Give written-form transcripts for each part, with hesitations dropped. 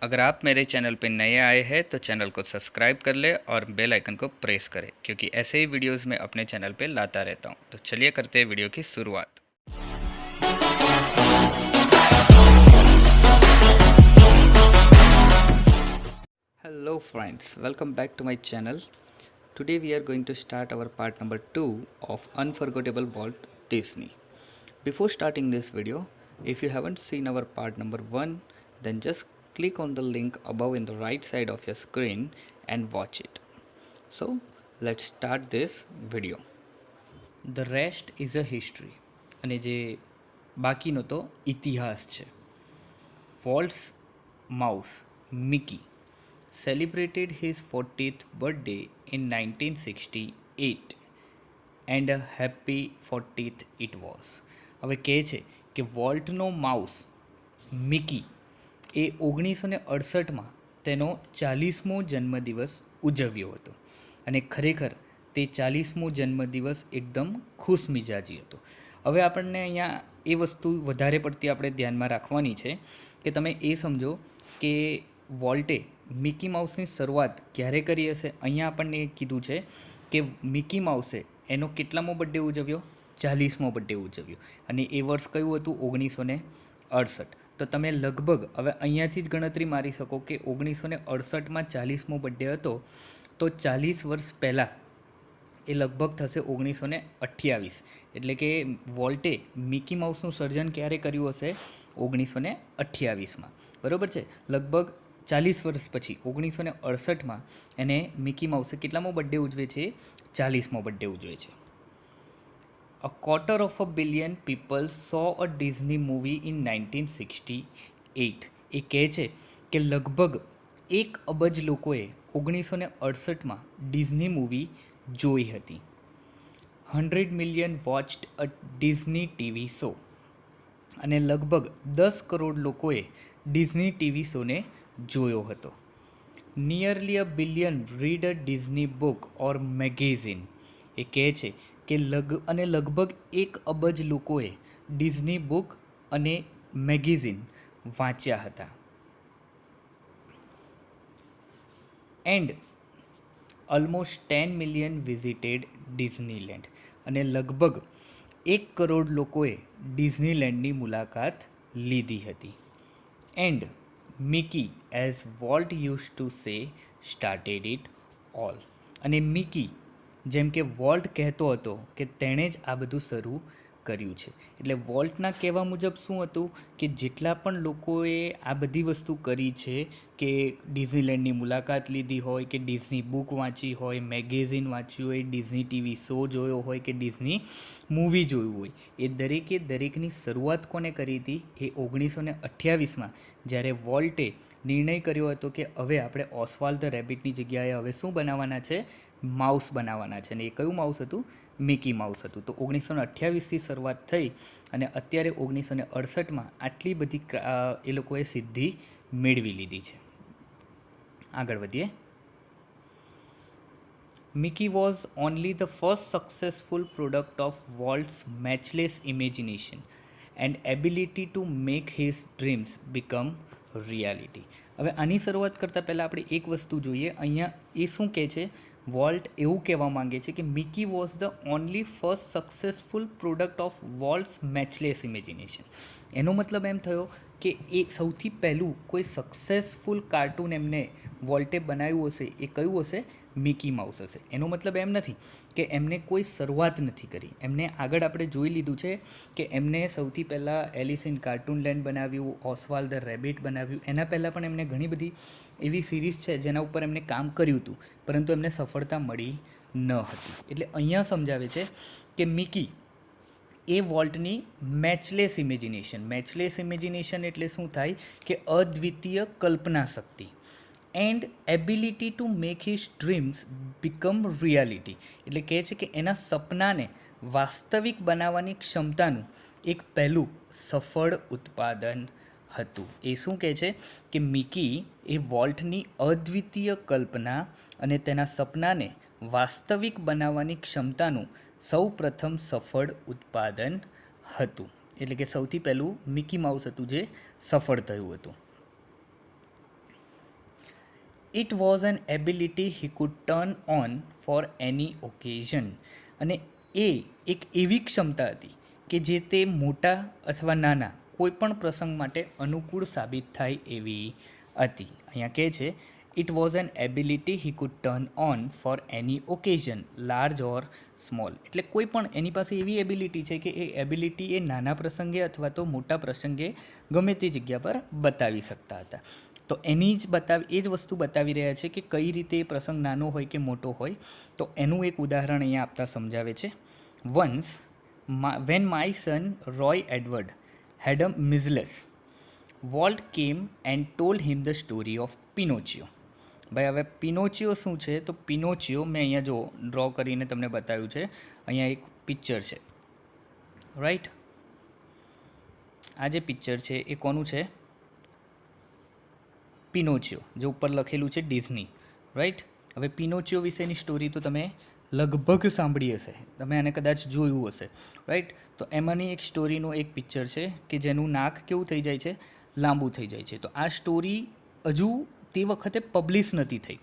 अगर आप मेरे चैनल पे नए आए हैं तो चैनल को सब्सक्राइब कर ले और बेल आइकन को प्रेस करें क्योंकि ऐसे ही वीडियोस मैं अपने चैनल पे लाता रहता हूँ। तो चलिए करते हैं वीडियो की शुरुआत। Hello friends, welcome back to my channel. Today we are going to start our part number 2 of Unforgettable Walt Disney. Before starting this video, if you haven't seen our part number 1, then just click on the link above in the right side of your screen and watch it. So let's start this video. The rest is a history. અને જે બાકીનો તો ઇતિહાસ છે. Walt's mouse Mickey celebrated his 40th birthday in 1968 and a happy 40th it was. હવે કહે છે કે વોલ્ટનો માઉસ મિકી એ 1968માં તેનો 40મો જન્મદિવસ ઉજવ્યો હતો અને ખરેખર તે 40મો જન્મદિવસ એકદમ ખુશમિજાજી હતો. હવે આપણને અહીંયા એ વસ્તુ વધારે પડતી આપણે ધ્યાનમાં રાખવાની છે કે તમે એ સમજો કે વોલ્ટે મિકી માઉસની શરૂઆત ક્યારે કરી હશે. અહીંયા આપણને કીધું છે કે મિકી માઉસે એનો કેટલામો બર્થડે ઉજવ્યો? 40મો બર્થડે ઉજવ્યો અને એ વર્ષ કયું હતું? 1968. તો તમે લગભગ હવે અહીંયાથી જ ગણતરી મારી શકો કે 1968માં 40મો બર્થડે હતો તો 40 વર્ષ પહેલાં એ લગભગ થશે 1928. એટલે કે વોલ્ટે મિકી માઉસનું સર્જન ક્યારે કર્યું હશે? 1928માં. બરાબર છે. લગભગ 40 વર્ષ પછી 1968માં એને મિકી માઉસે કેટલામો બર્થડે ઉજવે છે? 40મો બર્થડે ઉજવે છે. A quarter of a billion people saw a Disney movie in 1968. એ કહે છે કે લગભગ 1 અબજ લોકોએ 1968માં ડિઝની મૂવી જોઈ હતી. 100 million watched a Disney TV show. અને લગભગ 10 કરોડ લોકોએ ડિઝની ટીવી શોને જોયો હતો. Nearly a billion read a Disney book or magazine. એ કહે છે કે લગભગ 1 અબજ લોકોએ ડિઝની બુક અને મેગેઝિન વાંચ્યા હતા. And almost 10 million visited Disneyland. અને લગભગ 1 કરોડ લોકોએ ડિઝનીલેન્ડની મુલાકાત લીધી હતી. And Mickey as volt use to સે સ્ટાર્ટેડ ઇટ ઓલ. અને મિકી જેમ કે વોલ્ટ કહેતો હતો કે તેણે જ આ બધું શરૂ કર્યું છે. એટલે વોલ્ટના કહેવા મુજબ શું હતું કે જેટલા પણ લોકોએ આ બધી વસ્તુ કરી છે કે ડિઝનીલેન્ડની મુલાકાત લીધી હોય કે ડિઝની બુક વાંચી હોય, મેગેઝિન વાંચ્યું હોય, ડિઝની ટીવી શો જોયો હોય કે ડિઝની મૂવી જોયું હોય, એ દરેકની શરૂઆત કોને કરી હતી? એ 1928માં જ્યારે વોલ્ટે નિર્ણય કર્યો હતો કે હવે આપણે ઓસ્વાલ્ડ ધ રેબિટની જગ્યાએ હવે શું બનાવવાના છે? માઉસ બનાવવાના છે. અને એ કયું માઉસ હતું? મિકી માઉસ હતું. તો 1928થી શરૂઆત થઈ અને અત્યારે 1968માં આટલી બધી એ લોકોએ સિદ્ધિ મેળવી લીધી છે. આગળ વધીએ. Mickey was only the first successful product of Walt's matchless imagination and ability to make his dreams become reality. હવે આની શરૂઆત કરતાં પહેલાં આપણે એક વસ્તુ જોઈએ. અહીંયા એ શું કહે છે? વોલ્ટ એવું કહેવા માંગે છે કે Mickey was the only first successful product of Walt's matchless imagination. એનો મતલબ એમ થયો કે એ સૌથી પહેલું કોઈ સક્સેસફુલ કાર્ટૂન એમને વોલ્ટે બનાવ્યું હશે એ કયું હશે? મિકી માઉસ હશે. એનો મતલબ એમ નથી કે એમને કોઈ શરૂઆત નથી કરી. એમને આગળ આપણે જોઈ લીધું છે કે એમને સૌથી પહેલાં એલિસ ઇન કાર્ટૂન લેન્ડ બનાવ્યું, ઓસ્વાલ્ડ ધ રેબિટ બનાવ્યું. એના પહેલાં પણ એમને ઘણી બધી એવી સિરીઝ છે જેના ઉપર એમને કામ કર્યું હતું પરંતુ એમને સફળતા મળી ન હતી. એટલે અહીંયા સમજાવે છે કે મિકી એ વોલ્ટની મેચલેસ ઇમેજિનેશન એટલે શું થાય કે અદ્વિતીય કલ્પના શક્તિ and ability to make his dreams become reality. એટલે કહે છે કે એના સપનાને વાસ્તવિક બનાવવાની ક્ષમતાનું એક પહેલું સફળ ઉત્પાદન હતું. એ શું કહે છે કે મિકી એ વોલ્ટની અદ્વિતીય કલ્પના અને તેના સપનાને વાસ્તવિક બનાવવાની ક્ષમતાનું સૌ પ્રથમ સફળ ઉત્પાદન હતું. એટલે કે સૌથી પહેલું મિકી માઉસ હતું જે સફળ થયું હતું. It was an ability he could turn on for any occasion. અને એ એક એવી ક્ષમતા હતી કે જે તે મોટા અથવા નાના કોઈ પણ પ્રસંગ માટે અનુકૂળ સાબિત થાય એવી હતી. અહીંયા કહે છે it was an ability he could turn on for any occasion, large or small. એટલે કોઈ પણ એની પાસે એવી એબિલિટી છે કે એ એબિલિટી એ નાના પ્રસંગે અથવા તો મોટા પ્રસંગે ગમે તે જગ્યા પર બતાવી શકતા હતા. તો એની જ એ જ વસ્તુ બતાવી રહ્યા છે કે કઈ રીતે એ પ્રસંગ નાનો હોય કે મોટો હોય. તો એનું એક ઉદાહરણ અહીંયા આપતા સમજાવે છે. Once when my son Roy Edward had a measles, Walt came and told him the story of Pinocchio. ભાઈ હવે પિનોચિયો શું છે? તો પિનોચિયો મેં અહીંયા જો ડ્રો કરીને તમને બતાવ્યું છે. અહીંયા એક પિક્ચર છે, રાઈટ. આ જે પિક્ચર છે એ કોનું છે? પિનોચિયો, જે ઉપર લખેલું છે ડિઝની, રાઈટ. હવે પિનોચિયો વિશેની સ્ટોરી તો તમે લગભગ સાંભળી હશે, તમે આને કદાચ જોયું હશે, રાઈટ. તો એમાંની એક સ્ટોરીનું એક પિક્ચર છે કે જેનું નાક કેવું થઈ જાય છે? લાંબુ થઈ જાય છે. તો આ સ્ટોરી હજુ તે વખતે પબ્લિશ નથી થઈ.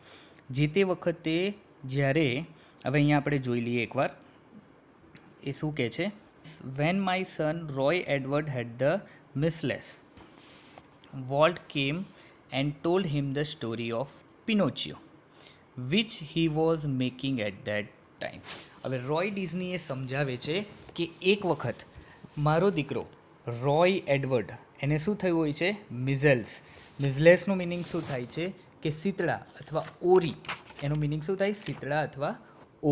જે તે વખતે જ્યારે, હવે અહીંયા આપણે જોઈ લઈએ એકવાર એ શું કહે છે. When my son Roy Edward had the measles, Walt came and told him the story of Pinocchio, which he was making at that time. હવે રોય ડિઝનીએ સમજાવે છે કે એક વખત મારો દીકરો રોય એડવર્ડ, એને શું થયું હોય છે? મિઝલ્સ. મિઝલેસનું મિનિંગ શું થાય છે? કે શીતળા અથવા ઓરી. એનું મિનિંગ શું થાય? શીતળા અથવા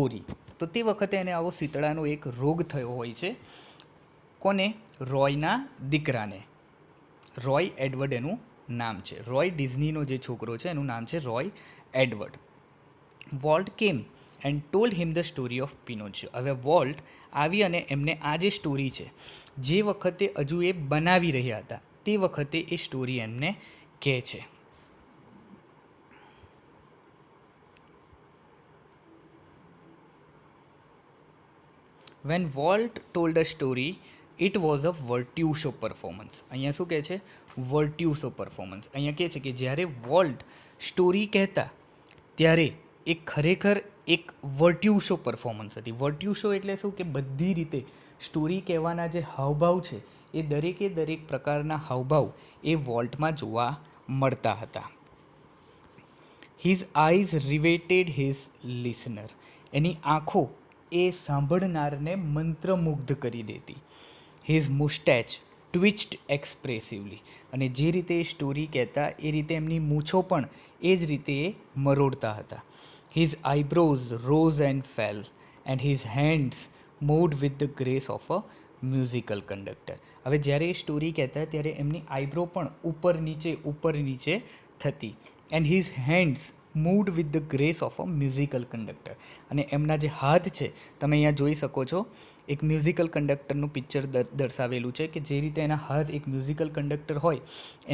ઓરી. તો તે વખતે એને આવો શીતળાનો એક રોગ થયો હોય છે. કોને? રોયના દીકરાને. રોય એડવર્ડ એનું નામ છે. રોય ડિઝનીનો જે છોકરો છે એનું નામ છે Roy Edward. Walt came and told him the story of Pinocchio. હવે વોલ્ટ આવી અને એમને આ જે સ્ટોરી છે, જે વખતે હજુ એ બનાવી રહ્યા હતા તે વખતે એ સ્ટોરી એમને કહે છે. When Walt told a story it was a virtuoso performance. અહીંયા શું કહે છે? Virtuoso performance. અહીંયા કહે છે કે જ્યારે વોલ્ટ સ્ટોરી કહેતા ત્યારે એ ખરેખર એક વર્ટ્યુશો પરફોર્મન્સ હતી. વર્ટ્યુશો એટલે શું? કે બધી રીતે સ્ટોરી કહેવાના જે હાવભાવ છે એ દરેકે દરેક પ્રકારના હાવભાવ એ વોલ્ટમાં જોવા મળતા હતા. His eyes riveted his listener. એની આંખો એ સાંભળનારને મંત્રમુગ્ધ કરી દેતી. His moustache twitched expressively. અને જે રીતે એ સ્ટોરી કહેતા એ રીતે એમની મૂછો પણ એ જ રીતે એ મરોડતા હતા. His eyebrows rose and fail and his hands moved with the grace of a musical conductor. હવે જ્યારે એ સ્ટોરી કહેતા ત્યારે એમની આઈબ્રો પણ ઉપર નીચે થતી. And his hands moved with the grace of a musical conductor. અને એમના જે હાથ છે તમે અહીંયા જોઈ શકો છો. એક મ્યુઝિકલ કંડક્ટરનું પિક્ચર દર્શાવેલું છે કે જે રીતે એના હાથ એક મ્યુઝિકલ કંડક્ટર હોય,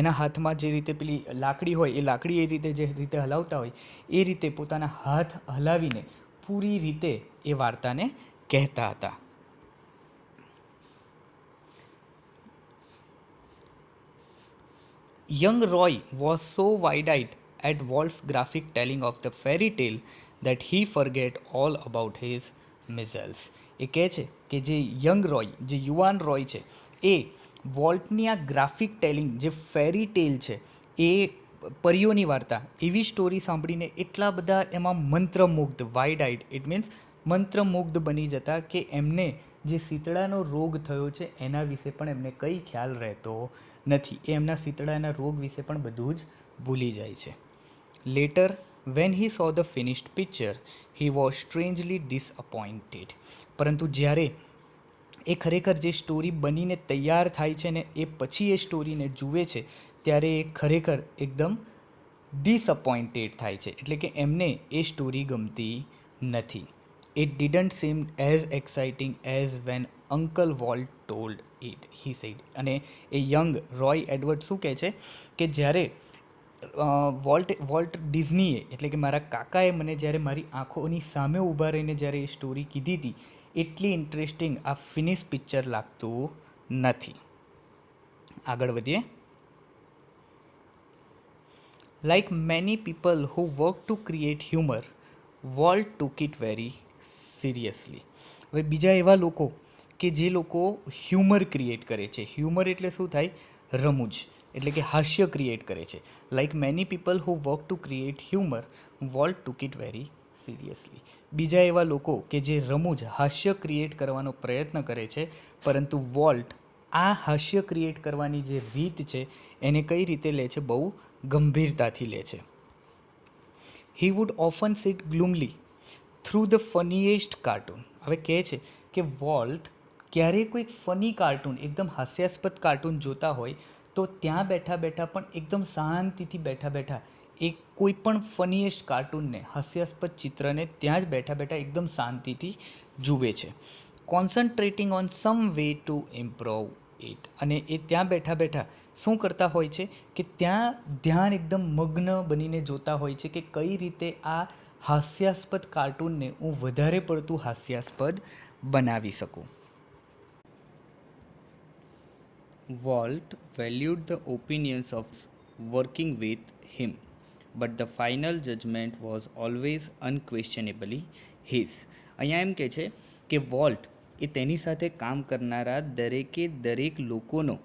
એના હાથમાં જે રીતે પેલી લાકડી હોય એ લાકડી એ રીતે જે રીતે હલાવતા હોય એ રીતે પોતાના હાથ હલાવીને પૂરી રીતે એ વાર્તાને કહેતા હતા. Young Roy was so wide-eyed at Walt's graphic telling of the fairy tale that he forget all about his measles. એ કહે છે કે જે યંગ રોય, જે યુવાન રોય છે, એ વોલ્ટની આ ગ્રાફિક ટેલિંગ, જે ફેરી ટેલ છે, એ પરીઓની વાર્તા, એવી સ્ટોરી સાંભળીને એટલા બધા એમાં મંત્રમુગ્ધ, વાઇડ આઇડ ઇટ મીન્સ મંત્રમુગ્ધ બની જતા કે એમને જે શીતળાનો રોગ થયો છે એના વિશે પણ એમને કંઈ ખ્યાલ રહેતો નથી. એ એમના શીતળાના રોગ વિશે પણ બધું જ ભૂલી જાય છે. Later when he saw the finished picture he was strangely disappointed. પરંતુ જ્યારે એ ખરેખર જે સ્ટોરી બનીને તૈયાર થાય છે ને એ પછી એ સ્ટોરીને જુએ છે ત્યારે એ ખરેખર એકદમ ડિસઅપોઇન્ટેડ થાય છે. એટલે કે એમને એ સ્ટોરી ગમતી નથી. It didn't seem as exciting as when uncle Walt told it, he said. અને એ યંગ રોય એડવર્ડ શું કહે છે કે જ્યારે વોલ્ટ ડિઝનીએ એટલે કે મારા કાકાએ મને જ્યારે મારી આંખોની સામે ઊભા રહીને જ્યારે એ સ્ટોરી કીધી હતી એટલી ઇન્ટરેસ્ટિંગ આ ફિનિશ પિક્ચર લાગતું નથી. આગળ વધીએ. Like many people who work to create humor, Walt took it very seriously. હવે બીજા એવા લોકો કે જે લોકો હ્યુમર ક્રિએટ કરે છે, હ્યુમર એટલે શું થાય? રમૂજ, એટલે કે હાસ્ય ક્રિએટ કરે છે. Like many people who work to create humour, volt took it very seriously. બીજા એવા લોકો કે જે રમૂજ, હાસ્ય ક્રિએટ કરવાનો પ્રયત્ન કરે છે, પરંતુ વોલ્ટ આ હાસ્ય ક્રિએટ કરવાની જે રીત છે એને કઈ રીતે લે છે? બહુ ગંભીરતાથી લે છે. He would often sit glumly through the funniest cartoon. હવે કહે છે કે વોલ્ટ ક્યારેય કોઈક ફની કાર્ટૂન, એકદમ હાસ્યાસ્પદ કાર્ટૂન જોતા હોય તો ત્યાં બેઠા બેઠા પણ એકદમ શાંતિથી બેઠા બેઠા એ કોઈ પણ ફનીએસ્ટ કાર્ટૂનને, હાસ્યાસ્પદ ચિત્રને ત્યાં જ બેઠા બેઠા એકદમ શાંતિથી જુએ છે. Concentrating on some way to improve it. અને એ ત્યાં બેઠા બેઠા શું કરતા હોય છે કે ત્યાં ધ્યાન એકદમ મગ્ન બનીને જોતા હોય છે કે કઈ રીતે આ હાસ્યાસ્પદ કાર્ટૂનને હું વધારે પડતું હાસ્યાસ્પદ બનાવી શકું. Walt valued the opinions of working with him, but the final judgment was always unquestionably his. અહીંયા એમ કહે છે કે વોલ્ટ એ તેની સાથે કામ કરનારા દરેકે દરેક લોકોનો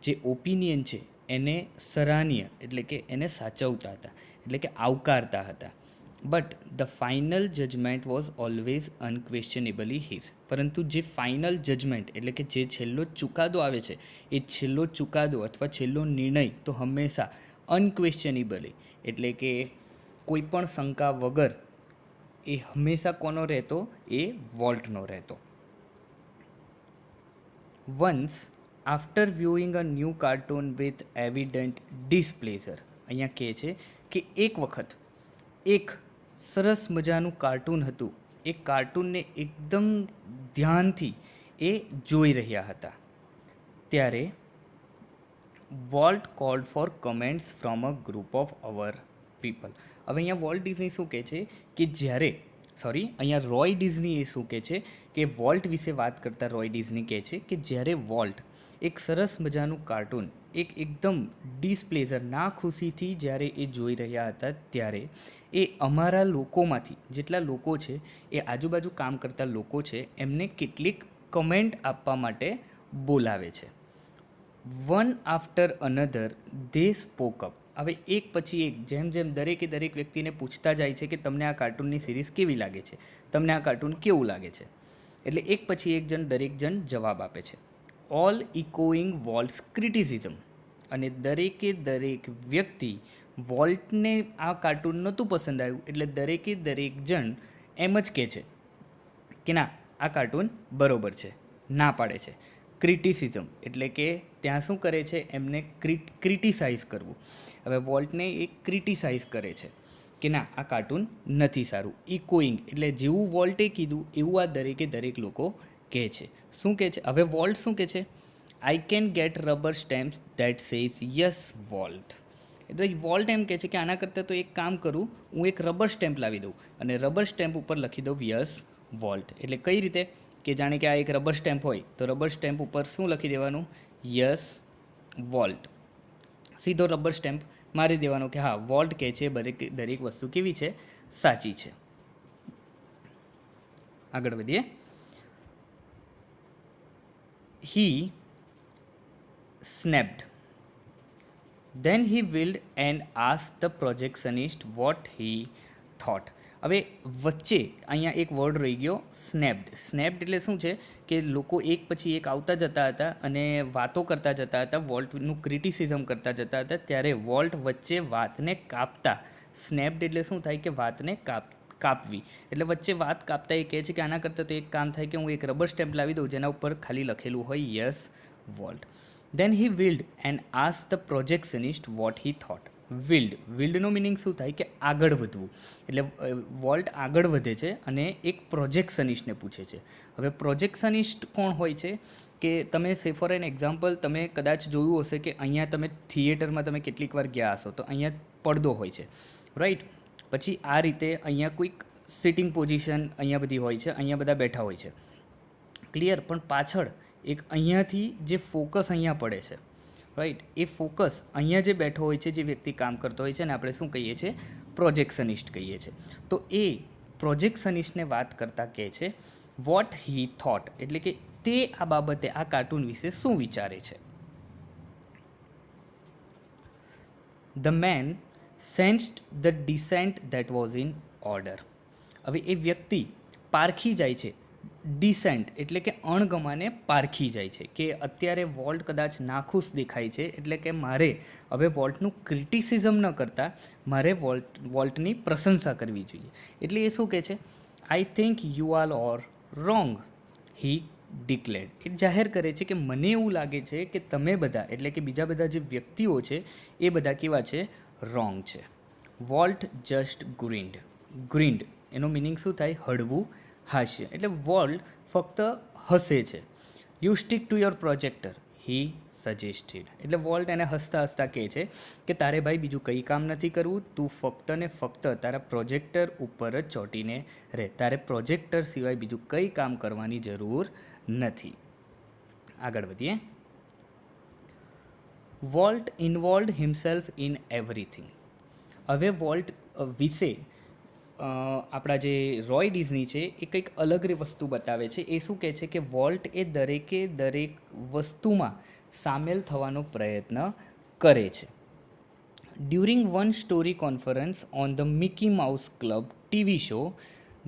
જે ઓપિનિયન છે એને સરાહનીય, એટલે કે એને સાચવતા હતા, એટલે કે આવકારતા હતા. But the final judgement was always unquestionably his. પરંતુ જે ફાઇનલ જજમેન્ટ, એટલે કે જે છેલ્લો ચુકાદો આવે છે, એ છેલ્લો ચુકાદો અથવા છેલ્લો નિર્ણય તો હંમેશા અનક્વેશ્ચનેબલી, એટલે કે કોઈ પણ શંકા વગર એ હંમેશા કોનો રહેતો? એ વોલ્ટનો રહેતો. Once after viewing a new cartoon with evident displeasure. અહીંયા કહે છે કે એક વખત એક સરસ મજાનું કાર્ટૂન હતું, એ કાર્ટૂનને એકદમ ધ્યાનથી એ જોઈ રહ્યા હતા, ત્યારે Walt called for comments from a group of our people. હવે અહીંયા વોલ્ટ ડિઝની શું કહે છે કે જ્યારે અહીંયા રોય ડિઝની એ શું કહે છે કે વોલ્ટ વિશે વાત કરતા રોય ડિઝની કહે છે કે જ્યારે વોલ્ટ એક સરસ મજાનું કાર્ટૂન એકદમ ડિસપ્લેઝર, ના ખુશીથી જ્યારે એ જોઈ રહ્યા હતા, ત્યારે એ અમારા લોકોમાંથી જેટલા લોકો છે, એ આજુબાજુ કામ કરતા લોકો છે, એમને કેટલીક કમેન્ટ આપવા માટે બોલાવે છે. One after another they spoke up. હવે એક પછી એક જેમ જેમ દરેકે દરેક વ્યક્તિને પૂછતા જાય છે કે તમને આ કાર્ટૂનની સિરીઝ કેવી લાગે છે, તમને આ કાર્ટૂન કેવું લાગે છે, એટલે એક પછી એક જણ દરેક જણ જવાબ આપે છે. All echoing Walt's criticism. અને દરેકે દરેક વ્યક્તિ વોલ્ટને આ કાર્ટૂન નહોતું પસંદ આવ્યું, એટલે દરેકે દરેક જણ એમ જ કહે છે કે ના, આ કાર્ટૂન બરોબર છે, ના પાડે છે. ક્રિટિસિઝમ એટલે કે ત્યાં શું કરે છે? એમને ક્રિટિસાઇઝ કરવું. હવે વોલ્ટને એ ક્રિટિસાઇઝ કરે છે કે ના, આ કાર્ટૂન નથી સારું. ઇકોઈંગ એટલે જેવું વોલ્ટે કીધું એવું આ દરેકે દરેક લોકો કહે છે. શું કહે છે? હવે વોલ્ટ શું કહે છે? I can get rubber stamps that says yes volt. એટલે વોલ્ટ એમ કહે છે કે આના કરતાં તો એક કામ કરું, હું એક રબર સ્ટેમ્પ લાવી દઉં અને રબર સ્ટેમ્પ ઉપર લખી દઉં યસ વોલ્ટ. એટલે કઈ રીતે? કે જાણે કે આ એક રબર સ્ટેમ્પ હોય તો રબર સ્ટેમ્પ ઉપર શું લખી દેવાનું? Yes volt. સીધો રબર સ્ટેમ્પ મારી દેવાનો કે હા, વોલ્ટ કહે છે દરેક વસ્તુ કેવી છે? સાચી છે. આગળ વધીએ. હી સ્નેપ્ડ. Then he willed and asked the projectionist what he thought. હવે વચ્ચે અહીંયા એક વર્ડ રહી ગયો, સ્નેપ્ડ. સ્નેપ્ડ એટલે શું છે કે લોકો એક પછી એક આવતા જતા હતા અને વાતો કરતા જતા હતા, વોલ્ટનું ક્રિટિસિઝમ કરતા જતા હતા, ત્યારે વોલ્ટ વચ્ચે વાતને કાપતા. સ્નેપ્ડ એટલે શું થાય કે વાતને કાપવી. એટલે વચ્ચે વાત કાપતા એ કહે છે કે આના કરતાં તો એક કામ થાય કે હું એક રબર સ્ટેમ્પ લાવી દઉં જેના ઉપર ખાલી લખેલું હોય yes volt. Then he willed and asked the projectionist what he thought. વિલ્ડનો મિનિંગ શું થાય કે આગળ વધવું. એટલે વોલ્ટ આગળ વધે છે અને એક પ્રોજેક્શનિસ્ટને પૂછે છે. હવે પ્રોજેક્શનિસ્ટ કોણ હોય છે કે તમે સે ફોર એન એક્ઝામ્પલ તમે કદાચ જોયું હશે કે અહીંયા તમે થિયેટરમાં તમે કેટલીક વાર ગયા હશો તો અહીંયા પડદો હોય છે, રાઈટ? પછી આ રીતે અહીંયા કોઈક સિટિંગ પોઝિશન અહીંયા બધી હોય છે, અહીંયા બધા બેઠા હોય છે, ક્લિયર? પણ પાછળ એક અહીંયાથી જે ફોકસ અહીંયા પડે છે, રાઈટ. એ ફોકસ અહીંયા જે બેઠો હોય છે, જે વ્યક્તિ કામ કરતો હોય છે ને આપણે શું કહીએ છીએ, પ્રોજેક્શનિસ્ટ કહીએ છીએ. તો એ પ્રોજેક્શનિસ્ટને વાત કરતાં કહે છે વોટ હી થોટ, એટલે કે તે આ બાબતે આ કાર્ટૂન વિશે શું વિચારે છે. The man sensed the dissent that was in order. હવે એ વ્યક્તિ પારખી જાય છે, ડિસેન્ટ એટલે કે અણગમાને પારખી જાય છે કે અત્યારે વોલ્ટ કદાચ નાખુશ દેખાય છે, એટલે કે મારે હવે વોલ્ટનું ક્રિટિસિઝમ ન કરતાં મારે વોલ્ટની પ્રશંસા કરવી જોઈએ. એટલે એ શું કહે છે, I think you are all wrong, he declared. એ જાહેર કરે છે કે મને એવું લાગે છે કે તમે બધા, એટલે કે બીજા બધા જે વ્યક્તિઓ છે એ બધા કેવા છે, રોંગ છે. વોલ્ટ જસ્ટ ગ્રીન્ડ એનો મિનિંગ શું થાય, હળવું હાસ્ય. એટલે વોલ્ટ ફક્ત હસે છે. You stick to your projector, he suggested. એટલે વોલ્ટ એને હસતા હસતા કહે છે કે તારે ભાઈ બીજું કંઈ કામ નથી કરવું, તું ફક્ત ને ફક્ત તારા પ્રોજેક્ટર ઉપર જ ચોંટીને રહે, તારે પ્રોજેક્ટર સિવાય બીજું કંઈ કામ કરવાની જરૂર નથી. આગળ વધીએ. Volt involved himself in everything. હવે વોલ્ટ વિશે આપણા જે રોય ડિઝની છે એ કંઈક અલગ વસ્તુ બતાવે છે. એ શું કહે છે કે વોલ્ટ એ દરેકે દરેક વસ્તુમાં સામેલ થવાનો પ્રયત્ન કરે છે. During one story conference on the Mickey Mouse Club TV show,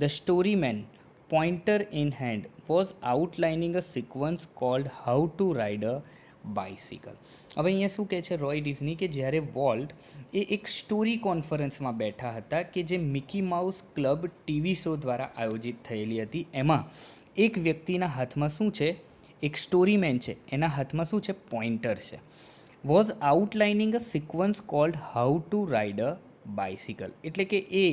the storyman, pointer in hand, was outlining a sequence called how to ride a bicycle. હવે અહીંયા શું કહે છે રોય ડિઝની કે જ્યારે વોલ્ટ એ એક સ્ટોરી કોન્ફરન્સમાં બેઠા હતા કે જે Mickey Mouse Club TV show દ્વારા આયોજિત થયેલી હતી. એમાં એક વ્યક્તિના હાથમાં શું છે, એક સ્ટોરીમેન છે, એના હાથમાં શું છે, પોઇન્ટર છે. Was outlining a sequence called how to ride a bicycle. એટલે કે એ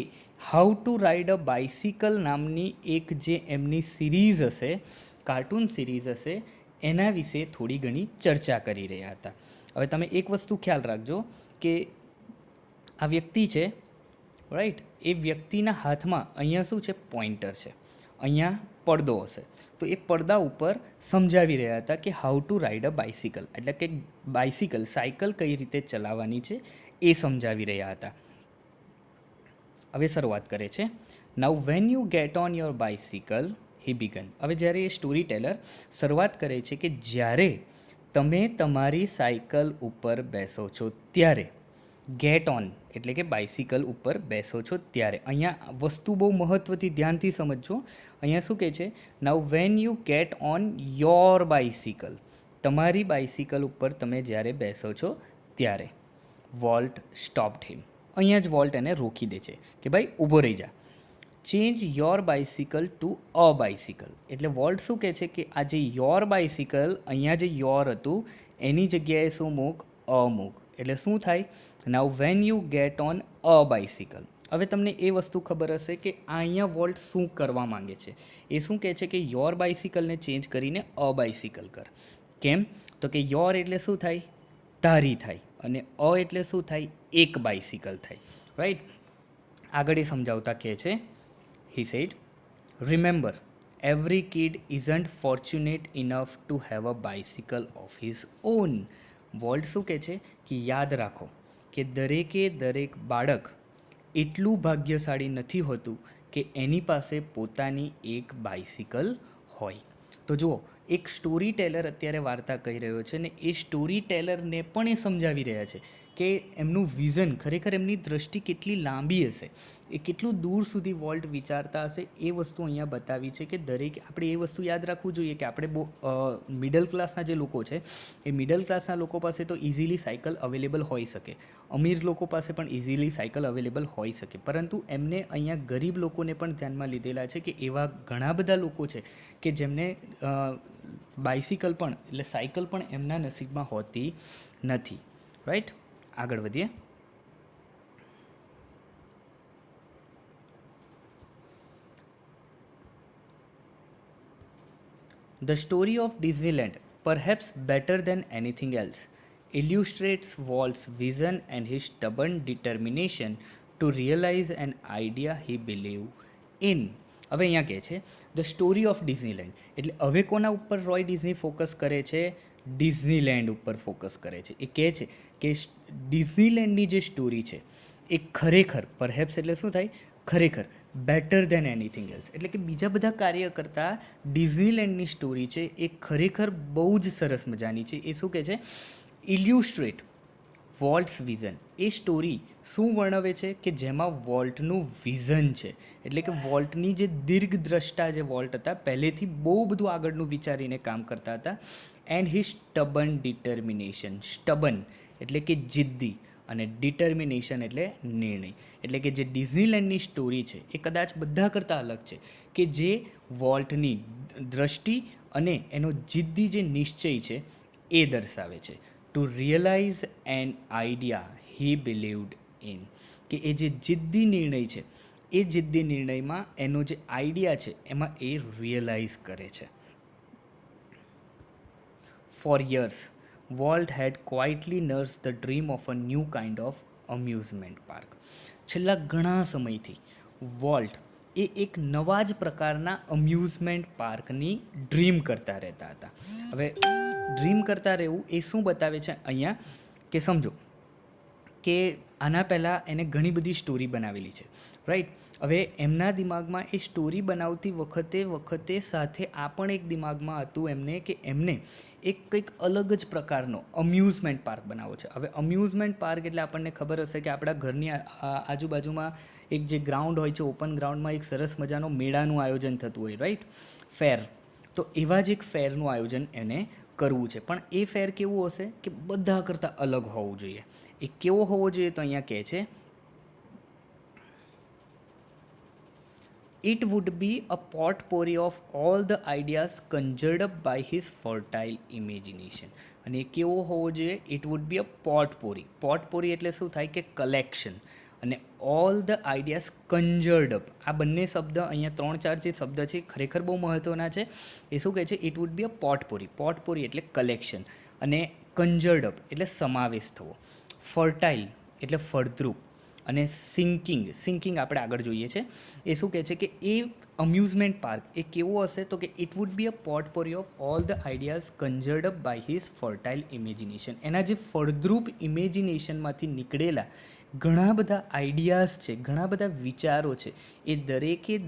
how to ride a bicycle નામની એક જે એમની સિરીઝ હશે, કાર્ટૂન સિરીઝ હશે, એના વિશે થોડી ઘણી ચર્ચા કરી રહ્યા હતા. હવે તમે એક વસ્તુ ખ્યાલ રાખજો કે આ વ્યક્તિ છે, રાઈટ, એ વ્યક્તિના હાથમાં અહીંયા શું છે, પોઇન્ટર છે, અહીંયા પડદો હશે, તો એ પડદા ઉપર સમજાવી રહ્યા હતા કે how to ride a bicycle, એટલે કે બાઇસિકલ, સાયકલ કઈ રીતે ચલાવવાની છે એ સમજાવી રહ્યા હતા. હવે શરૂઆત કરે છે. Now when you get on your bicycle, he began. હવે જ્યારે એ સ્ટોરી ટેલર શરૂઆત કરે છે કે જ્યારે તમે તમારી સાયકલ ઉપર બેસો છો ત્યારે, ગેટ ઓન એટલે કે બાઇસિકલ ઉપર બેસો છો ત્યારે. અહીંયા વસ્તુ બહુ મહત્ત્વથી ધ્યાનથી સમજજો. અહીંયા શું કહે છે, now when you get on your bicycle, તમારી બાઇસિકલ ઉપર તમે જ્યારે બેસો છો ત્યારે. Walt stopped him. અહીંયા જ વોલ્ટ એને રોકી દે છે કે ભાઈ ઊભો રહી જા. Change your bicycle to a bicycle. એટલે વોલ્ટ શું કહે છે કે આ જે યોર બાઇસિકલ, અહીંયા જે યોર હતું એની જગ્યાએ શું મૂક, અ મૂક. એટલે શું થાય, now when you get on a bicycle. હવે તમને એ વસ્તુ ખબર હશે કે આ અહીંયા વોલ્ટ શું કરવા માંગે છે. એ શું કહે છે કે યોર બાઇસિકલને ચેન્જ કરીને અ બાઇસિકલ કર. કેમ, તો કે યોર એટલે શું થાય, તારી થાય, અને અ એટલે શું થાય, એક બાઇસિકલ થાય, રાઈટ. આગળ એ સમજાવતા કહે છે, he said, remember, every kid isn't fortunate enough to have a bicycle of his own. Volt શું કહે છે કે યાદ રાખો કે દરેકે દરેક બાળક એટલું ભાગ્યશાળી નથી હોતું કે એની પાસે પોતાની એક બાઇસિકલ હોય. તો જુઓ, એક સ્ટોરી ટેલર અત્યારે વાર્તા કહી રહ્યો છે ને એ સ્ટોરી ટેલરને પણ એ સમજાવી રહ્યા છે કે એમનું વિઝન, ખરેખર એમની દ્રષ્ટિ કેટલી લાંબી હશે, એ કેટલું દૂર સુધી વોલ્ટ વિચારતા હશે, એ વસ્તુ અહીંયા બતાવી છે કે દરેક આપણે એ વસ્તુ યાદ રાખવું જોઈએ કે આપણે બહુ મિડલ ક્લાસના જે લોકો છે એ મિડલ ક્લાસના લોકો પાસે તો ઇઝીલી સાયકલ અવેલેબલ હોઈ શકે, અમીર લોકો પાસે પણ ઇઝીલી સાયકલ અવેલેબલ હોઈ શકે, પરંતુ એમને અહીંયા ગરીબ લોકોને પણ ધ્યાનમાં લીધેલા છે કે એવા ઘણા બધા લોકો છે કે જેમને બાઇસિકલ પણ એટલે સાયકલ પણ એમના નસીબમાં હોતી નથી, રાઈટ. આગળ વધીએ. The story of Disneyland, perhaps better than anything else, illustrates Walt's vision and his stubborn determination to realize an idea he believed in. હવે અહીંયા કહે છે ધ સ્ટોરી ઓફ ડિઝનીલેન્ડ, એટલે હવે કોના ઉપર રોય ડિઝની ફોકસ કરે છે, ડિઝનીલેન્ડ ઉપર ફોકસ કરે છે. એ કહે છે કે ડિઝનીલેન્ડની જે સ્ટોરી છે એ ખરેખર પરહેપ્સ એટલે શું થાય, ખરેખર બેટર દેન એનીથિંગ એલ્સ, એટલે કે બીજા બધા કાર્ય કરતાં ડિઝનીલેન્ડની સ્ટોરી છે એ ખરેખર બહુ જ સરસ મજાની છે. એ શું કહે છે, ઇલ્યુસ્ટ્રેટ વોલ્ટ્સ વિઝન. એ સ્ટોરી શું વર્ણવે છે કે જેમાં વોલ્ટનું વિઝન છે, એટલે કે વોલ્ટની જે દીર્ઘદ્રષ્ટા જે વોલ્ટ હતા પહેલેથી બહુ બધું આગળનું વિચારીને કામ કરતા હતા. And he સ્ટબન determination. સ્ટબન એટલે કે જિદ્દી અને ડિટર્મિનેશન એટલે નિર્ણય. એટલે કે જે ડિઝનીલેન્ડની સ્ટોરી છે એ કદાચ બધા કરતાં અલગ છે, કે જે વોલ્ટની દ્રષ્ટિ અને એનો જિદ્દી જે નિશ્ચય છે એ દર્શાવે છે. To realise an idea he believed in. કે એ જે જિદ્દી નિર્ણય છે એ જિદ્દી નિર્ણયમાં એનો જે આઈડિયા છે એમાં એ રિયલાઇઝ કરે છે. For years Walt had quietly nursed the dream of a new kind of amusement park. છેલ્લા ઘણા સમયથી વોલ્ટ એ એક નવા જ પ્રકારના અમ્યુઝમેન્ટ પાર્કની ડ્રીમ કરતા રહેતા હતા. હવે ડ્રીમ કરતા રહેવું એ શું બતાવે છે અહીંયા, કે સમજો કે આના પહેલાં એને ઘણી બધી સ્ટોરી બનાવેલી છે, રાઈટ. હવે એમના દિમાગમાં એ સ્ટોરી બનાવતી વખતે સાથે આ પણ એક દિમાગમાં હતું એમને, કે એમને એક કંઈક અલગ જ પ્રકારનો અમ્યુઝમેન્ટ પાર્ક બનાવવો છે. હવે અમ્યુઝમેન્ટ પાર્ક એટલે આપણને ખબર હશે કે આપણા ઘરની આજુબાજુમાં એક જે ગ્રાઉન્ડ હોય છે, ઓપન ગ્રાઉન્ડમાં એક સરસ મજાનો મેળાનું આયોજન થતું હોય, રાઈટ, ફેર. તો એવા જ એક ફેરનું આયોજન એને કરવું છે. પણ એ ફેર કેવું હશે કે બધા કરતાં અલગ હોવું જોઈએ. એ કેવો હોવો જોઈએ તો અહીંયા કહે છે, it would be a potpourri of all the ideas conjured up by his fertile imagination. અને એ કેવો હોવો જોઈએ, it would be a potpourri. potpourri એટલે શું થાય કે કલેક્શન, અને all the ideas conjured up. આ બંને શબ્દ અહીંયા 3-4 જે શબ્દ છે ખરેખર બહુ મહત્ત્વના છે. એ શું કહે છે, ઇટ વુડ બી અ પોટપોરી. પોટપોરી એટલે કલેક્શન, અને કન્જર્ડ અપ એટલે સમાવેશ થવો. ફર્ટાઇલ એટલે ફળદ્રુપ, અને સિંકિંગ આપણે આગળ જોઈએ છે. એ શું કહે છે કે એ અમ્યુઝમેન્ટ પાર્ક એ કેવો હશે તો કે it would be a potpourri of all the ideas conjured up by his fertile imagination. એના જે ફળદ્રુપ ઇમેજિનેશનમાંથી નીકળેલા ઘણા બધા આઈડિયાઝ છે, ઘણા બધા વિચારો છે, એ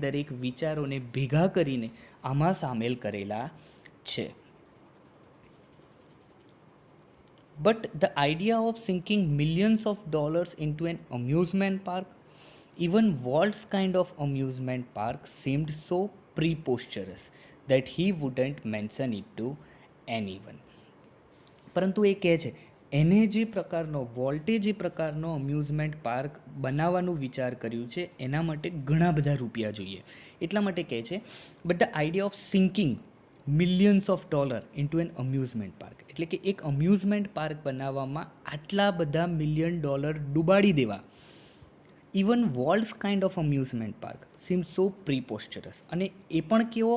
દરેક વિચારોને ભેગા કરીને આમાં સામેલ કરેલા છે. But the idea of sinking millions of dollars into an amusement park, even Walt's kind of amusement park, seemed so preposterous that he wouldn't mention it to anyone. પરંતુ એ કહે છે એને જે પ્રકારનો વોલ્ટે જે પ્રકારનો અમ્યુઝમેન્ટ પાર્ક બનાવવાનું વિચાર કર્યું છે એના માટે ઘણા બધા રૂપિયા જોઈએ. એટલા માટે કહે છે, but the idea of sinking millions of dollar into an amusement park, એટલે કે એક અમ્યુઝમેન્ટ પાર્ક બનાવવામાં આટલા બધા $1 મિલિયન ડૂબાડી દેવા, even Walt's kind of amusement park seem so preposterous. અને એ પણ કેવો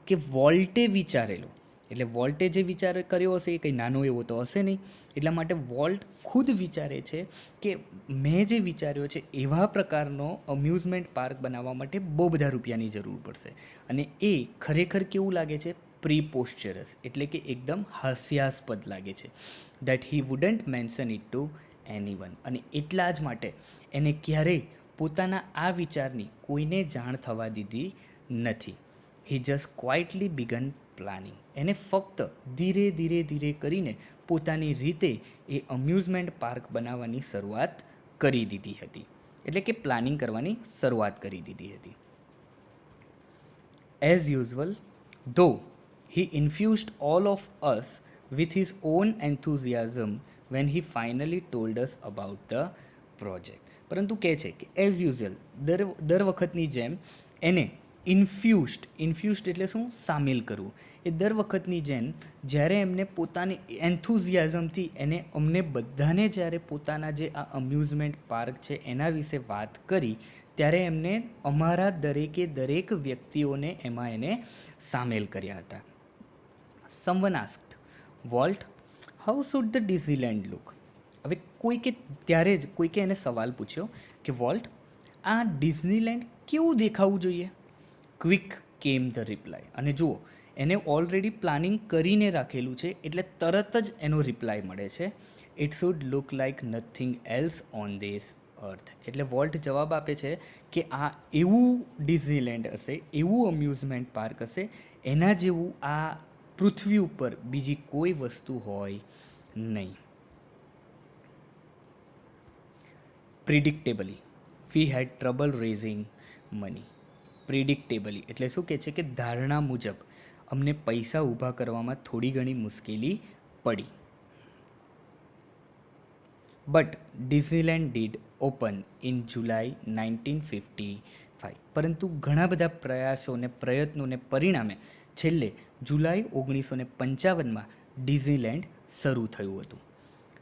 કે વોલ્ટે વિચારેલો, એટલે વોલ્ટે જે વિચાર કર્યો હશે એ કંઈ નાનો એવો તો હશે નહીં. એટલા માટે વોલ્ટ ખુદ વિચારે છે કે મેં જે વિચાર્યો છે એવા પ્રકારનો અમ્યુઝમેન્ટ પાર્ક બનાવવા માટે બહુ બધા રૂપિયાની જરૂર પડશે. અને એ ખરેખર કેવું લાગે છે, પ્રીપોસ્ચરસ, એટલે કે એકદમ હાસ્યાસ્પદ લાગે છે. That he wouldn't mention it to anyone. અને એટલા જ માટે એને ક્યારેય પોતાના આ વિચારની કોઈને જાણ થવા દીધી નથી. હી જસ્ટ ક્વાઇટલી બિગન પ્લાનિંગ. એને ફક્ત ધીરે કરીને પોતાની રીતે એ અમ્યુઝમેન્ટ પાર્ક બનાવવાની શરૂઆત કરી દીધી હતી, એટલે કે પ્લાનિંગ કરવાની શરૂઆત કરી દીધી હતી. As usual, though he infused all of us with his own enthusiasm when he finally told us about the project. પરંતુ કહે છે કે એઝ યુઝ્યુઅલ, દર વખતની જેમ એને ઇન્ફ્યુઝડ એટલે શું, સામેલ કરવું. એ દર વખતની જેમ જ્યારે એમને પોતાની એન્થુઝિયાઝમથી એને અમને બધાને જ્યારે પોતાના જે આ અમ્યુઝમેન્ટ પાર્ક છે એના વિશે વાત કરી, ત્યારે એમને અમારા દરેક વ્યક્તિઓને એમાં એને સામેલ કર્યા હતા. Someone asked, volt, how should the Disneyland look? હવે કોઈકે એને સવાલ પૂછ્યો કે વોલ્ટ, આ ડિઝનીલેન્ડ કેવું દેખાવું જોઈએ? ક્વિક કેમ ધ રિપ્લાય. અને જુઓ, એને ઓલરેડી પ્લાનિંગ કરીને રાખેલું છે, એટલે તરત જ એનો રિપ્લાય મળે છે, it should look like nothing else on this અર્થ. એટલે વોલ્ટ જવાબ આપે છે કે આ એવું ડિઝનીલેન્ડ હશે, એવું અમ્યુઝમેન્ટ પાર્ક હશે, એના જેવું આ પૃથ્વી ઉપર બીજી કોઈ વસ્તુ હોય નહીં. પ્રિડિક્ટેબલી વી હેડ ટ્રબલ રેઝિંગ મની. પ્રિડિક્ટેબલી એટલે શું કહે છે કે ધારણા મુજબ અમને પૈસા ઊભા કરવામાં થોડી ઘણી મુશ્કેલી પડી. But Disneyland did open in July 1955. પરંતુ ઘણા બધા પ્રયાસો અને પ્રયત્નોને પરિણામે છેલ્લે જુલાઈ 1955માં ડિઝનીલેન્ડ શરૂ થયું હતું.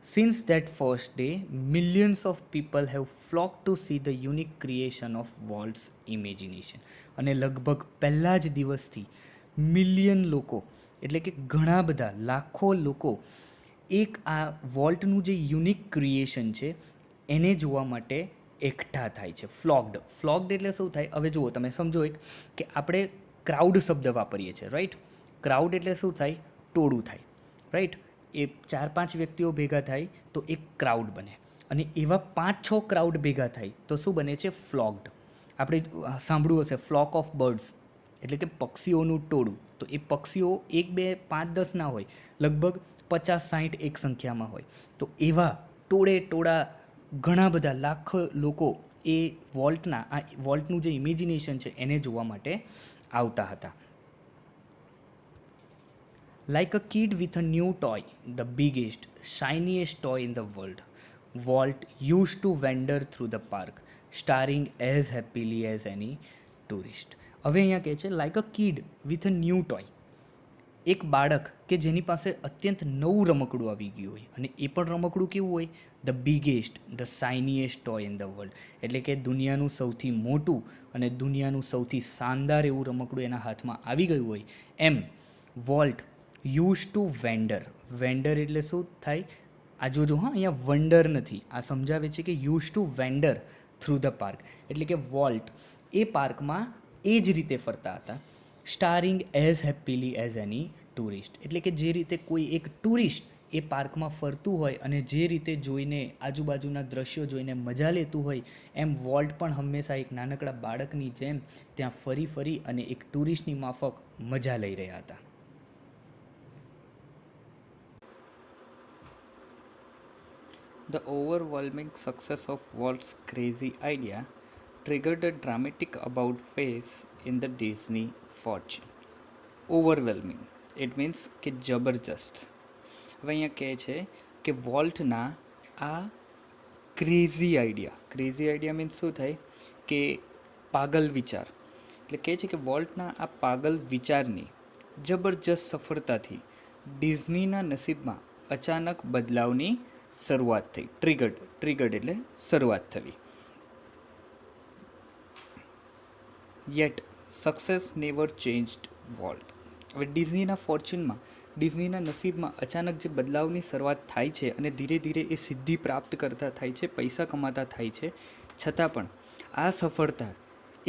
Since that first day millions of people have flock to see the unique creation of Walt's imagination. અને લગભગ પહેલા જ દિવસથી મિલિયન લોકો એટલે કે ઘણા બધા લાખો લોકો એક આ વોલ્ટનું જે યુનિક ક્રિએશન છે એને જોવા માટે એકઠા થાય છે. ફ્લોક્ડ એટલે શું થાય? હવે જુઓ, તમે સમજો એક કે આપણે ક્રાઉડ શબ્દ વાપરીએ છીએ, રાઈટ? ક્રાઉડ એટલે શું થાય? ટોળું થાય, રાઈટ? એ 4-5 વ્યક્તિઓ ભેગા થાય તો એક ક્રાઉડ બને, અને એવા 5-6 ક્રાઉડ ભેગા થાય તો શું બને છે? ફ્લોક્ડ. આપણે સાંભળ્યું હશે ફ્લોક ઓફ બર્ડ્સ એટલે કે પક્ષીઓનું ટોળું. તો એ પક્ષીઓ 1, 2, 5, 10 ના હોય, લગભગ 50-60 એક સંખ્યામાં હોય. તો એવા ટોળા ઘણા બધા લાખ લોકો એ વોલ્ટનું જે ઇમેજિનેશન છે એને જોવા માટે આવતા હતા. Like a kid with a new toy, the biggest, shiniest toy in the world, Walt used to wander through the park, starring as happily as any tourist. હવે અહીંયા કહે છે like a kid with a new toy. એક બાળક કે જેની પાસે અત્યંત નવું રમકડું આવી ગયું હોય, અને એ પણ રમકડું કેવું હોય? The biggest, the shiniest toy in the world. એટલે કે દુનિયાનું સૌથી મોટું અને દુનિયાનું સૌથી શાનદાર એવું રમકડું એના હાથમાં આવી ગયું હોય. એમ વોલ્ટ યુઝ ટુ વેન્ડર એટલે શું થાય? આ જોજો હા, અહીંયા વન્ડર નથી, આ સમજાવે છે કે use to vendor through the park. એટલે કે વોલ્ટ એ પાર્કમાં એ જ રીતે ફરતા હતા. સ્ટારિંગ એઝ હેપીલી એઝ એની ટુરિસ્ટ. એટલે કે જે રીતે કોઈ એક ટુરિસ્ટ એ પાર્કમાં ફરતું હોય અને જે રીતે જોઈને આજુબાજુના દ્રશ્યો જોઈને મજા લેતું હોય, એમ વોલ્ટ પણ હંમેશા એક નાનકડા બાળકની જેમ ત્યાં ફરી અને એક ટુરિસ્ટની માફક મજા લઈ રહ્યા હતા. The overwhelming success of Walt's crazy idea triggered a dramatic about phase in the Disney fortune. Overwhelming, it means કે જબરજસ્ત. હવે અહીંયા કહે છે કે વોલ્ટના આ ક્રેઝી આઈડિયા મીન્સ શું થાય? કે પાગલ વિચાર. એટલે કહે છે કે વોલ્ટના આ પાગલ વિચારની જબરજસ્ત સફળતાથી ડિઝનીના નસીબમાં અચાનક બદલાવની શરૂઆત થઈ. ટ્રિગર્ડ એટલે શરૂઆત થવી. Yet success never changed volt. હવે ડિઝનીના નસીબમાં અચાનક જે બદલાવની શરૂઆત થાય છે અને ધીરે ધીરે એ સિદ્ધિ પ્રાપ્ત કરતા થાય છે, પૈસા કમાતા થાય છે, છતાં પણ આ સફળતા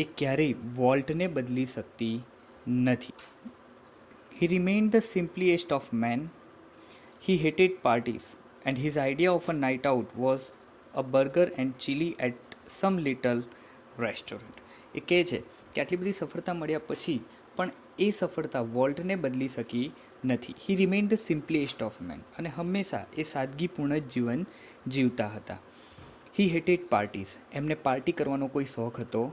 એ ક્યારેય વોલ્ટને બદલી શકતી નથી. He remained the simplest of men. He hated parties and his idea of a night out was a burger and chili at some little restaurant. એ કહે છે કે આટલી બધી સફળતા મળ્યા પછી પણ એ સફળતા વોલ્ટને બદલી શકી નથી. He remain the simplest of men. અને હંમેશા એ સાદગીપૂર્ણ જીવન જીવતા હતા. He hated parties. એમને પાર્ટી કરવાનો કોઈ શોખ હતો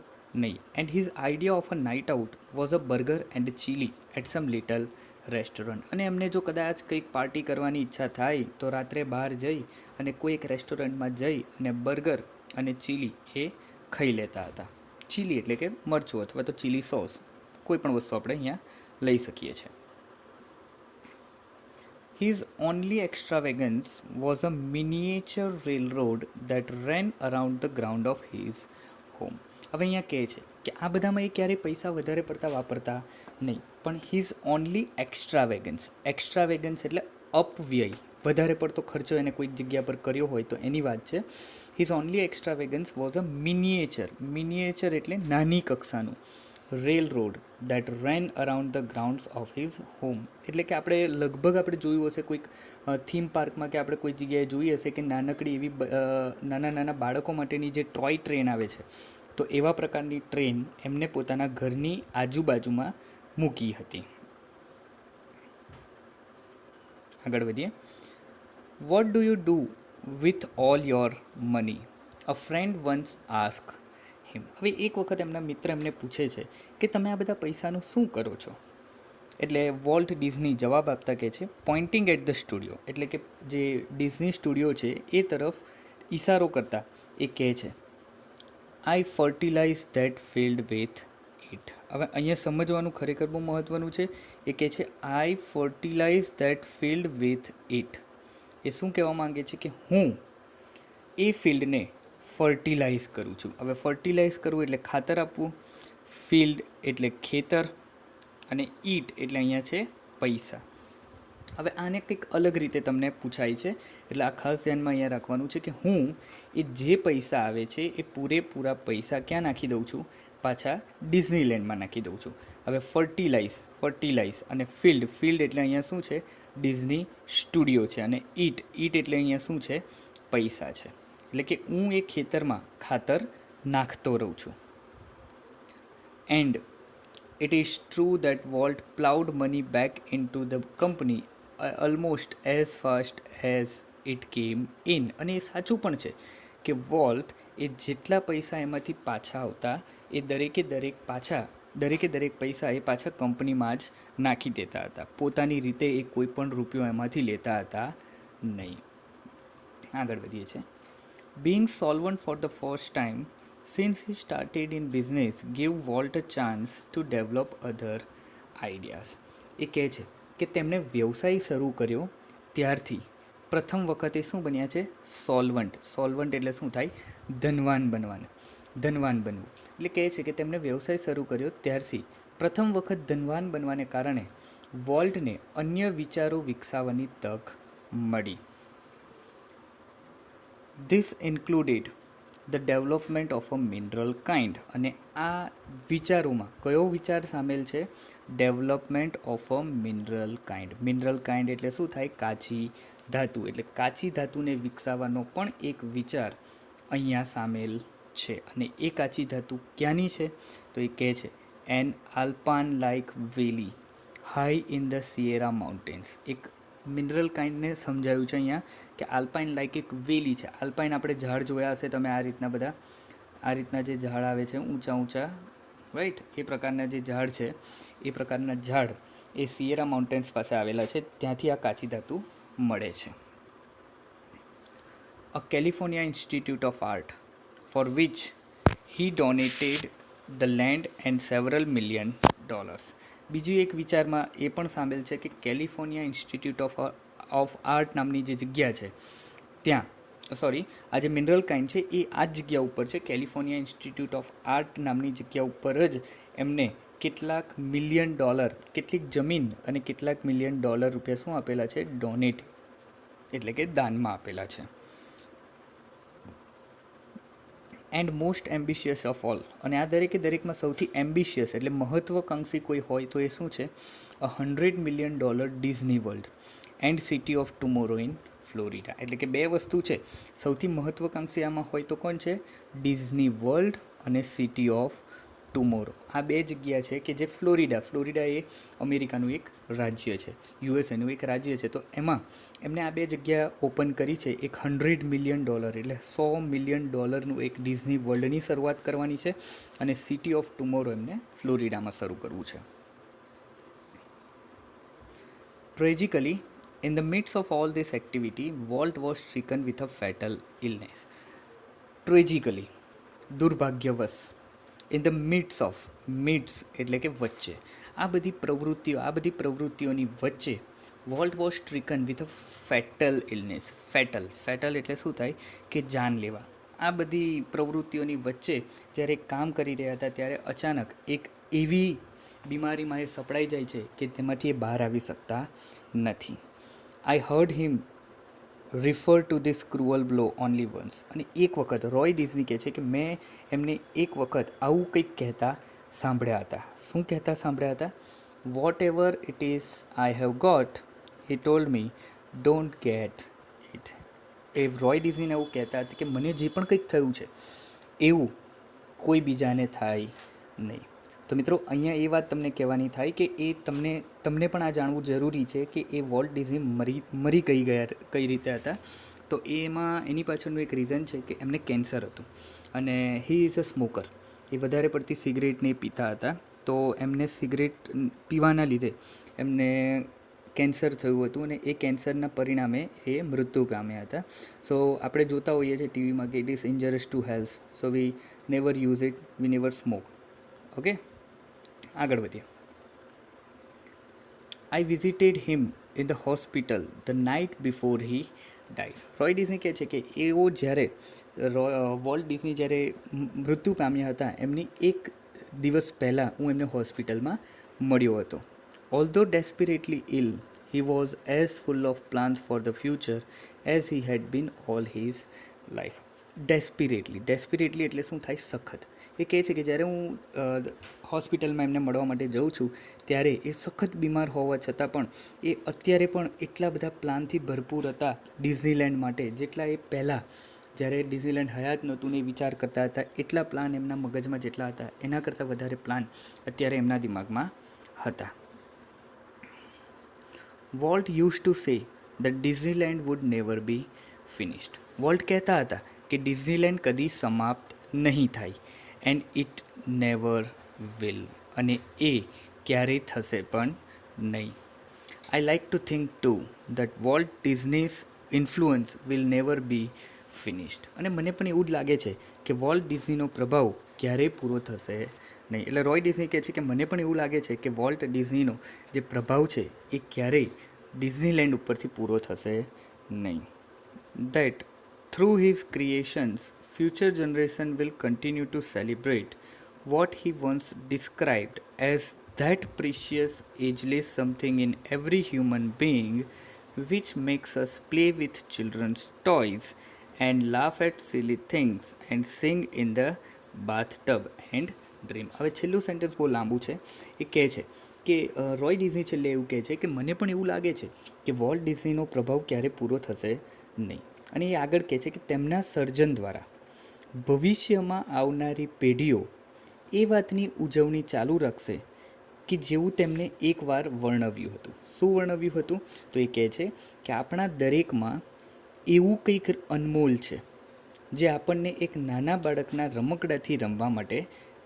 નહીં. And his idea of a night out was a burger and chilli at some little restaurant. અને એમને જો કદાચ કંઈક પાર્ટી કરવાની ઈચ્છા થાય તો રાત્રે બહાર જઈ અને કોઈ એક રેસ્ટોરન્ટમાં જઈ અને બર્ગર અને ચીલી એ ખાઈ લેતા હતા. ચીલી એટલે કે મરચું અથવા તો ચીલી સોસ, કોઈ પણ વસ્તુ આપણે અહીંયા લઈ શકીએ છીએ. His only extravagance was a miniature railroad that ran around the ground of his home. હવે અહીંયા કહે છે કે આ બધામાં એ ક્યારેય પૈસા વધારે પડતા વાપરતા નહીં, પણ હિઝ ઓનલી એક્સ્ટ્રાવેગન્સ એટલે અપવ્યય, વધારે પડતો ખર્ચો એને કોઈક જગ્યા પર કર્યો હોય તો એની વાત છે. His only extravagance was a miniature એટલે નાની કક્ષાનું railroad that ran around the grounds of his home. એટલે કે આપણે લગભગ આપણે જોયું હશે કોઈક થીમ પાર્કમાં કે આપણે કોઈ જગ્યાએ જોઈ હશે કે નાનકડી એવી નાના નાના બાળકો માટેની જે ટોય ટ્રેન આવે છે, તો એવા પ્રકારની ટ્રેન એમને પોતાના ઘરની આજુબાજુમાં મૂકી હતી. આગળ વધીએ. What do you do with all your money? A friend once ask હિમ. હવે એક વખત એમના મિત્ર એમને પૂછે છે કે તમે આ બધા પૈસાનું શું કરો છો? એટલે વોલ્ટ ડિઝની જવાબ આપતા કહે છે, પોઇન્ટિંગ એટ ધ સ્ટુડિયો. એટલે કે જે ડિઝની સ્ટુડિયો છે એ તરફ ઇશારો કરતા એ કહે છે, I fertilise that field with it. હવે અહીંયા સમજવાનું ખરેખર બહુ મહત્ત્વનું છે. એ કહે છે I fertilise that field with it. એ શું કહેવા માંગે છે કે હું એ ફિલ્ડને ફર્ટિલાઇઝ કરું છું. હવે ફર્ટિલાઇઝ કરવું એટલે ખાતર આપવું, ફિલ્ડ એટલે ખેતર, અને ઈટ એટલે અહીંયા છે પૈસા. હવે આને કંઈક અલગ રીતે તમને પૂછાય છે, એટલે આ ખાસ ધ્યાનમાં અહીંયા રાખવાનું છે કે હું એ જે પૈસા આવે છે એ પૂરેપૂરા પૈસા ક્યાં નાખી દઉં છું? પાછા ડિઝનીલેન્ડમાં નાખી દઉં છું. હવે ફર્ટિલાઇઝ અને ફિલ્ડ એટલે અહીંયા શું છે? ડિઝની સ્ટુડિયો છે. અને ઈટ એટલે અહીંયા શું છે? પૈસા છે. એટલે કે હું એ ખેતરમાં ખાતર નાખતો રહું છું. And it is true that Walt plowed money back into the company almost as fast as it came in. અને એ સાચું પણ છે કે વોલ્ટ એ જેટલા પૈસા એમાંથી પાછા આવતા એ દરેકે દરેક પૈસા એ પાછા કંપનીમાં જ નાખી દેતા હતા. પોતાની રીતે એ કોઈ પણ રૂપિયો એમાંથી લેતા હતા નહીં. આગળ વધીએ છીએ. Being solvent for the first time since he started in business gave Walt a chance to develop other ideas. એ કહે છે કે તેમણે વ્યવસાય શરૂ કર્યો ત્યારથી પ્રથમ વખતે શું બન્યા છે? સોલ્વન્ટ એટલે શું થાય? ધનવાન બનવું. એટલે કહે છે કે તેમણે વ્યવસાય શરૂ કર્યો ત્યારથી પ્રથમ વખત ધનવાન બનવાને કારણે વોલ્ટને અન્ય વિચારો વિકસાવવાની તક મળી. This included the development of a mineral kind. અને આ વિચારોમાં કયો વિચાર સામેલ છે? Development of a mineral kind એટલે શું થાય? કાચી ધાતુ. એટલે કાચી ધાતુને વિકસાવવાનો પણ એક વિચાર અહીંયા સામેલ છે. અને એ કાચી ધાતુ ક્યાંની છે? તો એ કહે છે an Alpine like valley high in the Sierra mountains. એક મિનરલ કાઇન્ડને સમજાયું છે અહીંયા કે આલ્પાઇન લાઇક એક વેલી છે. આલ્પાઇન આપણે ઝાડ જોયા હશે તમે, આ રીતના જે ઝાડ આવે છે ઊંચા રાઈટ, એ પ્રકારના જે ઝાડ છે એ પ્રકારના ઝાડ એ સિયેરા માઉન્ટેન્સ પાસે આવેલા છે. ત્યાંથી આ કાચી ધાતુ મળે છે. A California Institute of Art for which he donated the land and several $million. બીજું એક વિચારમાં એ પણ સામેલ છે કે કેલિફોર્નિયા ઇન્સ્ટિટ્યૂટ ઓફ આર્ટ નામની જે જગ્યા છે ત્યાં આ જે મિનરલ કાઇન્ડ છે એ આ જ જગ્યા ઉપર છે. કેલિફોર્નિયા ઇન્સ્ટિટ્યૂટ ઓફ આર્ટ નામની જગ્યા ઉપર જ એમને કેટલાક $1 million, કેટલીક જમીન અને કેટલાક $1 million રૂપિયા શું આપેલા છે? ડોનેટ એટલે કે દાનમાં આપેલા છે. And most ambitious of all. અને આ દરેકમાં સૌથી એમ્બિશિયસ એટલે મહત્વકાંક્ષી કોઈ હોય તો એ શું છે? $100 million Disney world and city of tomorrow in Florida. એટલે કે બે વસ્તુ છે સૌથી મહત્વકાંક્ષી આમાં હોય તો કોણ છે? ડિઝની વર્લ્ડ અને સિટી ઓફ ટુમોરો. આ બે જગ્યા છે કે જે ફ્લોરિડા એ અમેરિકાનું એક રાજ્ય છે, યુએસએનું એક રાજ્ય છે. તો એમાં એમને આ બે જગ્યા ઓપન કરી છે. એક $100 million એટલે $100 million એક ડિઝની વર્લ્ડની શરૂઆત કરવાની છે અને સિટી ઓફ ટુમોરો એમને ફ્લોરિડામાં શરૂ કરવું છે. Tragically, in the midst of all this activity, Walt was stricken with a fatal illness. Tragically, દુર્ભાગ્યવશ. In the midst એટલે કે વચ્ચે. આ બધી પ્રવૃત્તિઓની વચ્ચે Walt was stricken with a fatal illness. Fatal એટલે શું થાય? કે જાનલેવા. આ બધી પ્રવૃત્તિઓની વચ્ચે જ્યારે કામ કરી રહ્યા હતા ત્યારે અચાનક એક એવી બીમારીમાં એ સપડાઈ જાય છે કે તેમાંથી એ બહાર આવી શકતા નથી. I heard him refer to this cruel blow only once. અને એક વખત રોય ડિઝની કહે છે કે મેં એમને એક વખત આવું કંઈક કહેતા સાંભળ્યા હતા. શું કહેતા સાંભળ્યા હતા? Whatever it is I have got he told me don't get it. એ રોય ડિઝનીને એવું કહેતા હતા કે મને જે પણ કંઈક થયું છે એવું કોઈ બીજાને થાય નહીં. તો મિત્રો અહીંયા એ વાત તમને કહેવાની થાય કે એ તમને પણ આ જાણવું જરૂરી છે કે એ વોલ્ટ ડિઝની મરી કઈ રીતે હતા. તો એની પાછળનું એક રીઝન છે કે એમને કેન્સર હતું અને હી ઇઝ અ સ્મોકર. એ વધારે પડતી સિગરેટને પીતા હતા. તો એમને સિગરેટ પીવાના લીધે એમને કેન્સર થયું હતું અને એ કેન્સરના પરિણામે એ મૃત્યુ પામ્યા હતા. સો આપણે જોતા હોઈએ છીએ ટીવીમાં કે it is ઇન્જરિયસ to health, so V never use it, V never smoke. Okay, આગળ વધીએ. I visited him in the hospital the night before he died. Roy Disney કહે છે કે એઓ જ્યારે વોલ્ટ ડિઝની જ્યારે મૃત્યુ પામ્યા હતા એમની એક દિવસ પહેલાં હું એમને હોસ્પિટલમાં મળ્યો હતો. Although desperately ill he was as full of plans for the future as he had been all his life. Desperately એટલે શું થાય? સખત. એ કહે છે કે જ્યારે હું હોસ્પિટલમાં એમને મળવા માટે જાઉં છું ત્યારે એ સખત બીમાર હોવા છતાં પણ એ અત્યારે પણ એટલા બધા પ્લાનથી ભરપૂર હતા ડિઝનીલેન્ડ માટે, જેટલા એ પહેલાં જ્યારે ડિઝનીલેન્ડ હયાત નહોતું ને વિચાર કરતા હતા એટલા પ્લાન એમના મગજમાં જેટલા હતા એના કરતાં વધારે પ્લાન અત્યારે એમના દિમાગમાં હતા. Walt use to say the Disneyland would never be finished. Walt કહેતા હતા કે ડિઝનીલેન્ડ કદી સમાપ્ત નહીં થાય, એન્ડ ઇટ નેવર વિલ. અને એ ક્યારેય થશે પણ નહીં. I like to think to that Walt Disney's influence will never be finished. અને મને પણ એવું જ લાગે છે કે વોલ્ટ ડિઝનીનો પ્રભાવ ક્યારેય પૂરો થશે નહીં. એટલે રોય ડિઝની કહે છે કે મને પણ એવું લાગે છે કે વોલ્ટ ડિઝનીનો જે પ્રભાવ છે એ ક્યારેય ડિઝનીલેન્ડ ઉપરથી પૂરો થશે નહીં. That through his creations future generation will continue to celebrate what he once described as that precious, ageless something in every human being which makes us play with children's toys and laugh at silly things and sing in the bathtub and dream. હવે છેલ્લું sentence બહુ લાંબુ છે. એ કહે છે કે Roy Disney છેલ્લે એવું કહે છે કે મને પણ એવું લાગે છે કે વોલ્ટ ડિઝનીનો પ્રભાવ ક્યારે પૂરો થશે નહીં. અને એ આગળ કહે છે કે તેમના સર્જન દ્વારા ભવિષ્યમાં આવનારી પેઢીઓ એ વાતની ઉજવણી ચાલુ રાખશે કે જેવું તેમણે એકવાર વર્ણવ્યું હતું. શું વર્ણવ્યું હતું? તો એ કહે છે કે આપણા દરેકમાં એવું કંઈક અનમોલ છે જે આપણને એક નાના બાળકના રમકડાથી રમવા માટે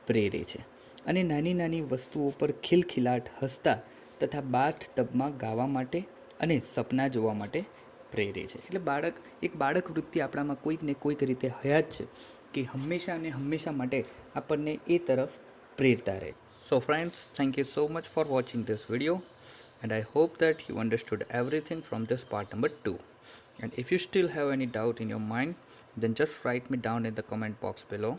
પ્રેરે છે અને નાની નાની વસ્તુઓ પર ખિલખિલાટ હસતા તથા બાથ ટબમાં ગાવા માટે અને સપના જોવા માટે પ્રેરે છે. એટલે એક બાળક વૃત્તિ આપણામાં કોઈક ને કોઈક રીતે હયાત છે કે હંમેશા અને હંમેશા માટે આપણને એ તરફ પ્રેરતા રહે. So friends, thank you so much for watching this video and I hope that you understood everything from this part number 2. And if you still have any doubt in your mind, then just write me down in the comment box below.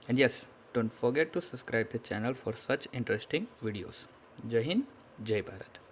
And yes, don't forget to subscribe the channel for such interesting videos. Jai Hind, Jai Bharat.